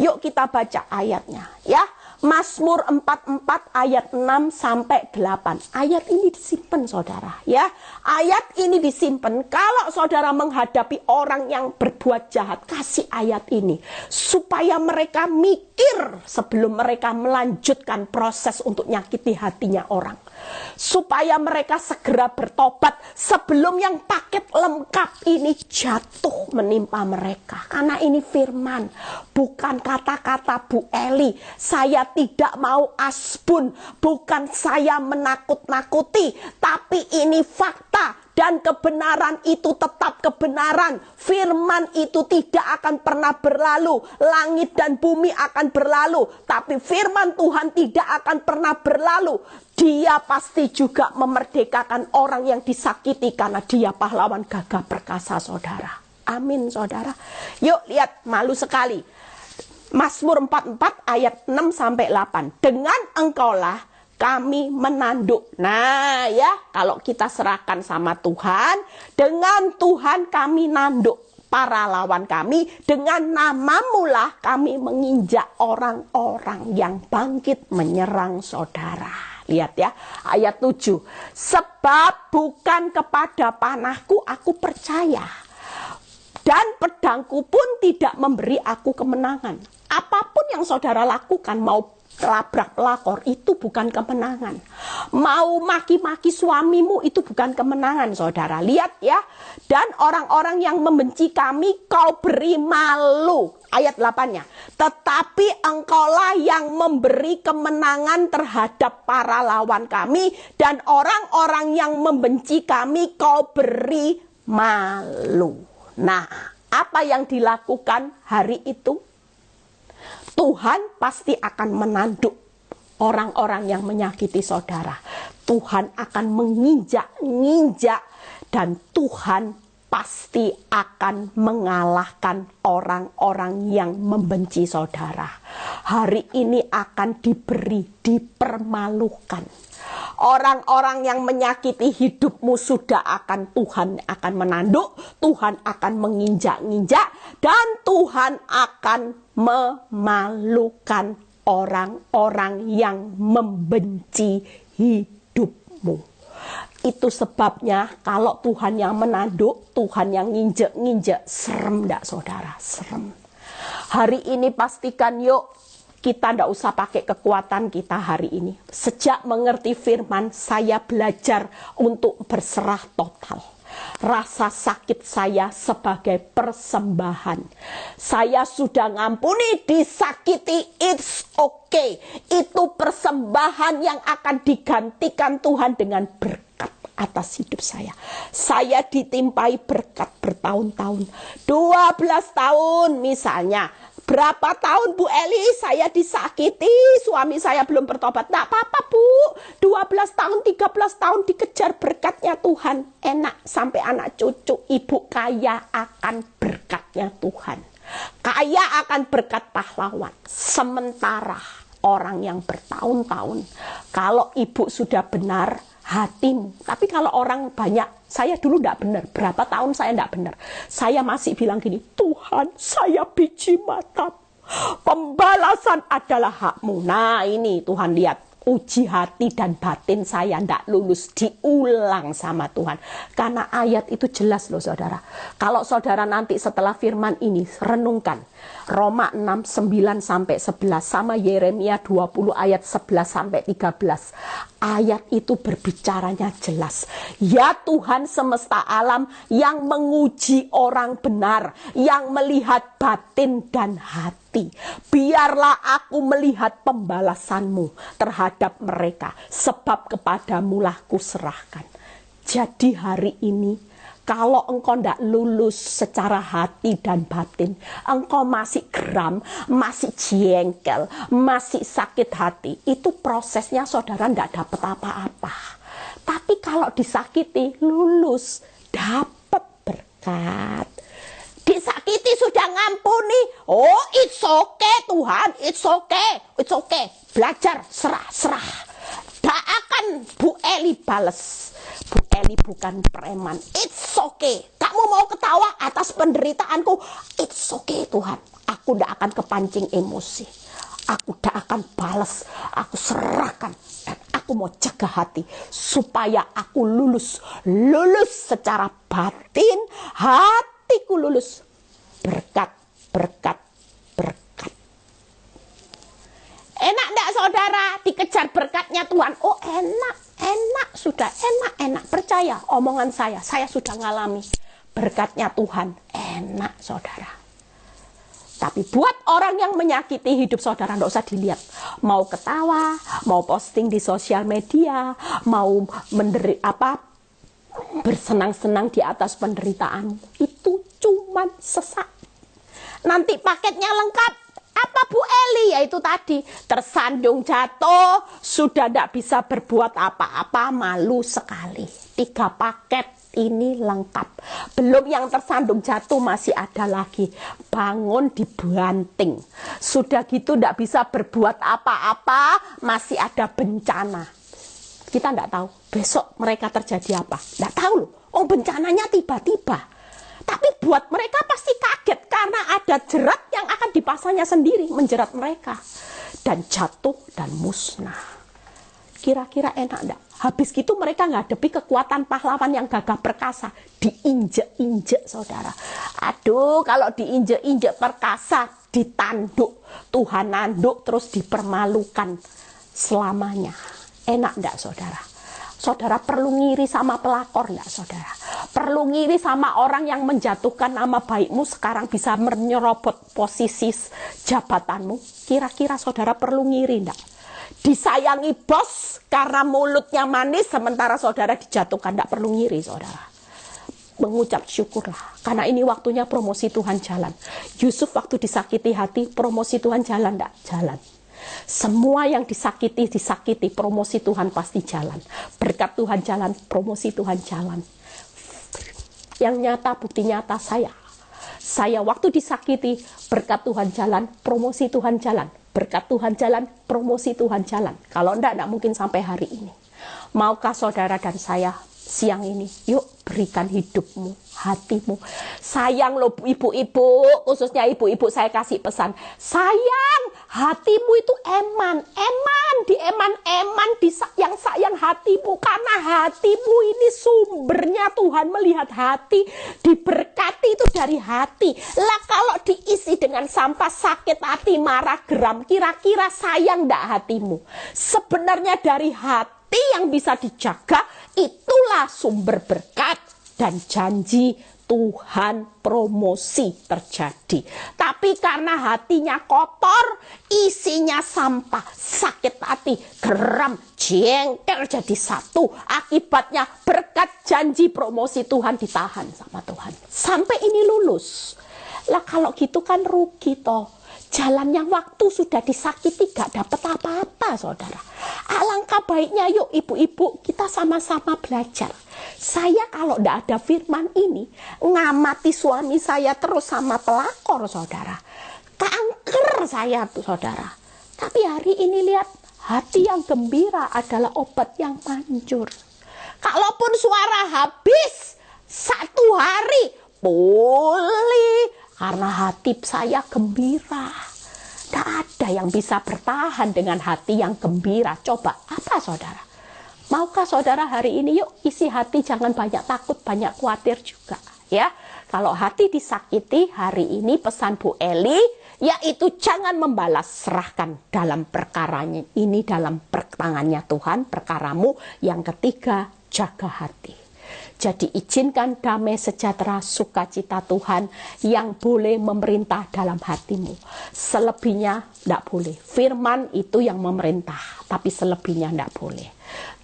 Yuk kita baca ayatnya ya. Mazmur 44 ayat 6 sampai 8. Ayat ini disimpan saudara ya. Ayat ini disimpan. Kalau saudara menghadapi orang yang berbuat jahat, kasih ayat ini supaya mereka mikir sebelum mereka melanjutkan proses untuk nyakiti hatinya orang. Supaya mereka segera bertobat sebelum yang paket lengkap ini jatuh menimpa mereka. Karena ini firman, bukan kata-kata Bu Eli. Saya tidak mau asbun, bukan saya menakut-nakuti, tapi ini fakta. dan kebenaran itu tetap kebenaran. Firman itu tidak akan pernah berlalu. Langit dan bumi akan berlalu, tapi firman Tuhan tidak akan pernah berlalu. Dia pasti juga memerdekakan orang yang disakiti karena dia pahlawan gagah perkasa, saudara. Amin, saudara. Yuk lihat, malu sekali. Mazmur 44 ayat 6-8. Dengan engkaulah kami menanduk. Nah ya, kalau kita serahkan sama Tuhan, dengan Tuhan kami nanduk para lawan kami, dengan namamu-lah kami menginjak orang-orang yang bangkit menyerang saudara. Lihat ya, ayat 7. Sebab bukan kepada panahku aku percaya, dan pedangku pun tidak memberi aku kemenangan. Apapun yang saudara lakukan, mau labrak pelakor, itu bukan kemenangan. Mau maki-maki suamimu, itu bukan kemenangan, saudara. Lihat ya. Dan orang-orang yang membenci kami kau beri malu. Ayat 8-nya. Tetapi engkaulah yang memberi kemenangan terhadap para lawan kami, dan orang-orang yang membenci kami kau beri malu. Nah, apa yang dilakukan hari itu? Tuhan pasti akan menanduk orang-orang yang menyakiti saudara. Tuhan akan menginjak-injak, dan Tuhan pasti akan mengalahkan orang-orang yang membenci saudara. Hari ini akan dipermalukan. Orang-orang yang menyakiti hidupmu sudah Tuhan akan menanduk, Tuhan akan menginjak-injak, dan Tuhan akan memalukan orang-orang yang membenci hidupmu. Itu sebabnya kalau Tuhan yang menanduk, Tuhan yang nginjek-nginjek, serem enggak saudara? Serem. Hari ini pastikan yuk, kita tidak usah pakai kekuatan kita hari ini. Sejak mengerti firman, saya belajar untuk berserah total. Rasa sakit saya sebagai persembahan. Saya sudah ngampuni, disakiti, it's okay. Itu persembahan yang akan digantikan Tuhan dengan berkat atas hidup saya. Saya ditimpai berkat bertahun-tahun. 12 tahun misalnya. Berapa tahun Bu Eli saya disakiti, suami saya belum bertobat. Tidak apa-apa Bu, 12 tahun, 13 tahun dikejar berkatnya Tuhan. Enak sampai anak cucu, ibu kaya akan berkatnya Tuhan. Kaya akan berkat pahlawan. Sementara orang yang bertahun-tahun, kalau ibu sudah benar, hatimu. Tapi kalau orang banyak, saya dulu tidak benar. Berapa tahun saya tidak benar. Saya masih bilang gini, Tuhan saya biji matamu. Pembalasan adalah hakmu. Nah ini Tuhan lihat. Uji hati dan batin saya tidak lulus, diulang sama Tuhan. Karena ayat itu jelas loh saudara. Kalau saudara nanti setelah firman ini renungkan. Roma 6, 9-11 sama Yeremia 20 ayat 11-13. Ayat itu berbicaranya jelas. Ya Tuhan semesta alam yang menguji orang benar, yang melihat batin dan hati. Biarlah aku melihat pembalasanmu terhadap mereka, sebab kepadamulah kuserahkan. Jadi hari ini, kalau engkau tidak lulus secara hati dan batin, engkau masih geram, masih jengkel, masih sakit hati, itu prosesnya saudara tidak dapat apa-apa. Tapi kalau disakiti, lulus, dapat berkat. Disakiti sudah ngampuni, oh it's okay Tuhan, it's okay. Belajar, serah. Tak akan Bu Eli bales. Bu Eli bukan preman. It's okay. Kamu mau ketawa atas penderitaanku? It's okay Tuhan. Aku tidak akan kepancing emosi. Aku tidak akan balas. Aku serahkan. Dan aku mau jaga hati. Supaya aku lulus. Lulus secara batin. Hatiku lulus. Berkat. Enak enggak saudara dikejar berkatnya Tuhan? Oh enak. Sudah enak. Percaya omongan saya sudah ngalami berkatnya Tuhan. Enak saudara. Tapi buat orang yang menyakiti hidup saudara, enggak usah dilihat. Mau ketawa, mau posting di sosial media, mau bersenang-senang di atas penderitaan itu cuman sesaat. Nanti paketnya lengkap. Apa Bu Eli? Yaitu tadi, tersandung jatuh, sudah tidak bisa berbuat apa-apa, malu sekali. 3 paket ini lengkap. Belum yang tersandung jatuh, masih ada lagi. Bangun dibanting. Sudah gitu tidak bisa berbuat apa-apa, masih ada bencana. Kita tidak tahu besok mereka terjadi apa. Tidak tahu loh. Oh, bencananya tiba-tiba. Tapi buat mereka pasti kaget karena ada jerat yang akan dipasangnya sendiri menjerat mereka. Dan jatuh dan musnah. Kira-kira enak enggak? Habis gitu mereka ngadepi kekuatan pahlawan yang gagah perkasa. Diinjek-injek saudara. Aduh, kalau diinjek-injek perkasa, ditanduk. Tuhan nanduk terus dipermalukan selamanya. Enak enggak saudara? Saudara perlu ngiri sama pelakor enggak saudara? Perlu ngiri sama orang yang menjatuhkan nama baikmu sekarang bisa menyerobot posisi jabatanmu? Kira-kira saudara perlu ngiri enggak? Disayangi bos karena mulutnya manis sementara saudara dijatuhkan, enggak perlu ngiri saudara. Mengucap syukurlah karena ini waktunya promosi Tuhan jalan. Yusuf waktu disakiti hati, promosi Tuhan jalan enggak? Jalan. Semua yang disakiti, promosi Tuhan pasti jalan. Berkat Tuhan jalan, promosi Tuhan jalan. Yang nyata, bukti nyata saya waktu disakiti, berkat Tuhan jalan, promosi Tuhan jalan. Berkat Tuhan jalan, promosi Tuhan jalan. Kalau enggak mungkin sampai hari ini. Maukah saudara dan saya siang ini, yuk berikan hidupmu, hatimu. Sayang loh ibu-ibu, khususnya ibu-ibu saya kasih pesan. Sayang, hatimu itu eman yang sayang hatimu. Karena hatimu ini sumbernya Tuhan melihat hati, diberkati itu dari hati. Lah kalau diisi dengan sampah, sakit hati, marah, geram, kira-kira sayang enggak hatimu? Sebenarnya dari hati yang bisa dijaga, itulah sumber berkat dan janji Tuhan promosi terjadi. Tapi karena hatinya kotor, isinya sampah, sakit hati, geram, jengkel jadi satu. Akibatnya berkat janji promosi Tuhan ditahan sama Tuhan. Sampai ini lulus. Lah kalau gitu kan rugi toh. Jalan yang waktu sudah disakiti gak dapat apa-apa saudara. Alangkah baiknya yuk ibu-ibu kita sama-sama belajar. Saya kalau tidak ada firman ini, ngamati suami saya terus sama pelakor saudara. Kanker saya tuh saudara. Tapi hari ini lihat, hati yang gembira adalah obat yang manjur. Kalaupun suara habis 1 hari, pulih. Karena hati saya gembira. Tidak ada yang bisa bertahan dengan hati yang gembira. Coba, apa saudara? Maukah saudara hari ini yuk isi hati, jangan banyak takut, banyak khawatir juga. Ya, kalau hati disakiti hari ini pesan Bu Eli, yaitu jangan membalas, serahkan dalam perkaranya ini dalam tangannya Tuhan, perkaramu. Yang ketiga, jaga hati. Jadi izinkan damai sejahtera sukacita Tuhan yang boleh memerintah dalam hatimu. Selebihnya tidak boleh. Firman itu yang memerintah, tapi selebihnya tidak boleh.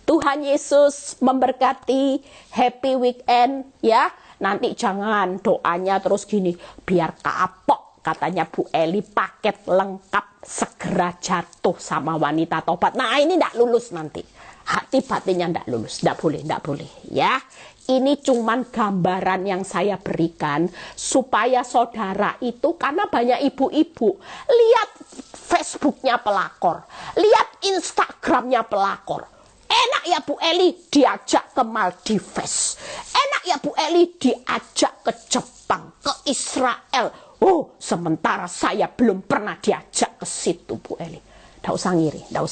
Tuhan Yesus memberkati. Happy weekend ya. Nanti jangan doanya terus gini, biar kapok. Katanya Bu Eli paket lengkap segera jatuh sama wanita tobat. Nah ini tidak lulus nanti. Hati batinnya tidak lulus. Tidak boleh ya. Ini cuman gambaran yang saya berikan supaya saudara itu, karena banyak ibu-ibu lihat Facebooknya pelakor, lihat Instagramnya pelakor. Enak ya Bu Eli diajak ke Maldives, enak ya Bu Eli diajak ke Jepang, ke Israel. Oh, sementara saya belum pernah diajak ke situ Bu Eli. Tidak usah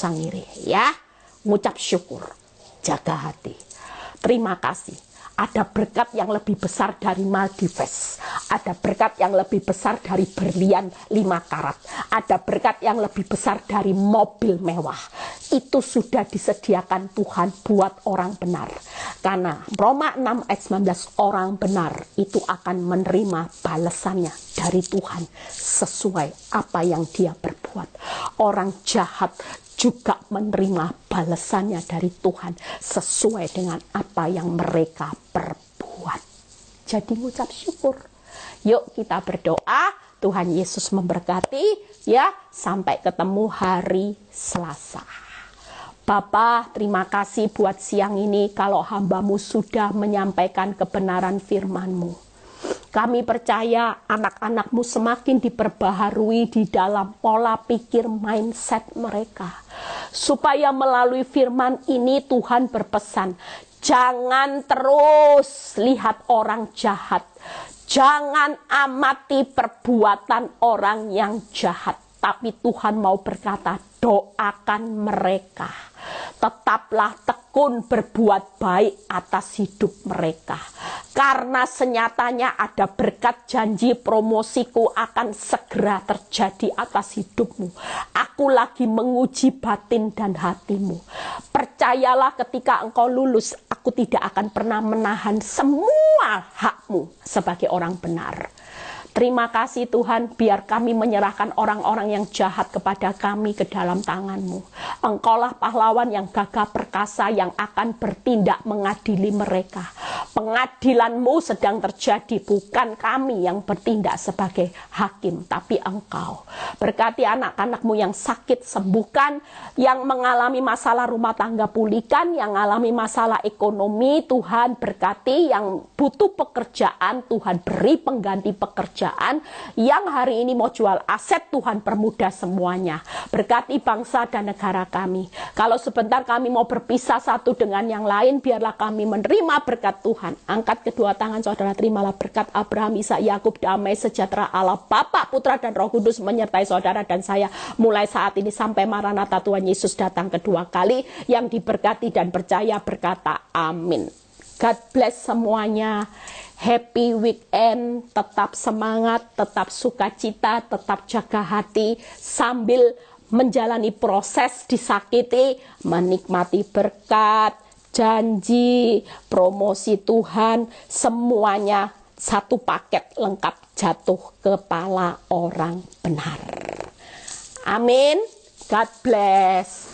ngiri ya. Ngucap syukur, jaga hati. Terima kasih. Ada berkat yang lebih besar dari Maldives. Ada berkat yang lebih besar dari berlian 5 karat. Ada berkat yang lebih besar dari mobil mewah. Itu sudah disediakan Tuhan buat orang benar. Karena Roma 6 ayat 19, orang benar itu akan menerima balasannya dari Tuhan sesuai apa yang dia berbuat. Orang jahat juga menerima balasannya dari Tuhan sesuai dengan apa yang mereka perbuat. Jadi ngucap syukur. Yuk kita berdoa, Tuhan Yesus memberkati ya, sampai ketemu hari Selasa. Bapa, terima kasih buat siang ini kalau hamba-Mu sudah menyampaikan kebenaran firman-Mu. Kami percaya anak-anak-Mu semakin diperbaharui di dalam pola pikir mindset mereka. Supaya melalui firman ini Tuhan berpesan, jangan terus lihat orang jahat. Jangan amati perbuatan orang yang jahat. Tapi Tuhan mau berkata, doakan mereka. Tetaplah tekun berbuat baik atas hidup mereka. Karena senyatanya ada berkat janji promosiku akan segera terjadi atas hidupmu. Aku lagi menguji batin dan hatimu. Percayalah ketika engkau lulus, aku tidak akan pernah menahan semua hakmu sebagai orang benar. Terima kasih Tuhan, biar kami menyerahkan orang-orang yang jahat kepada kami ke dalam tangan-Mu. Engkaulah pahlawan yang gagah perkasa yang akan bertindak mengadili mereka. Pengadilan-Mu sedang terjadi, bukan kami yang bertindak sebagai hakim, tapi Engkau. Berkati anak-anak-Mu yang sakit, sembuhkan. Yang mengalami masalah rumah tangga, pulihkan. Yang mengalami masalah ekonomi, Tuhan berkati. Yang butuh pekerjaan, Tuhan beri pengganti pekerjaan. Yang hari ini mau jual aset, Tuhan permudah semuanya. Berkati bangsa dan negara kami. Kalau sebentar kami mau berpisah satu dengan yang lain, biarlah kami menerima berkat Tuhan. Angkat kedua tangan saudara, terimalah berkat Abraham, Ishak, Yakub, damai sejahtera Allah Bapa, Putra dan Roh Kudus menyertai saudara dan saya mulai saat ini sampai Maranatha Tuhan Yesus datang kedua kali. Yang diberkati dan percaya berkata amin. God bless semuanya. Happy weekend, tetap semangat, tetap sukacita, tetap jaga hati sambil menjalani proses disakiti, menikmati berkat, janji, promosi Tuhan, semuanya satu paket lengkap jatuh kepala orang benar. Amin. God bless.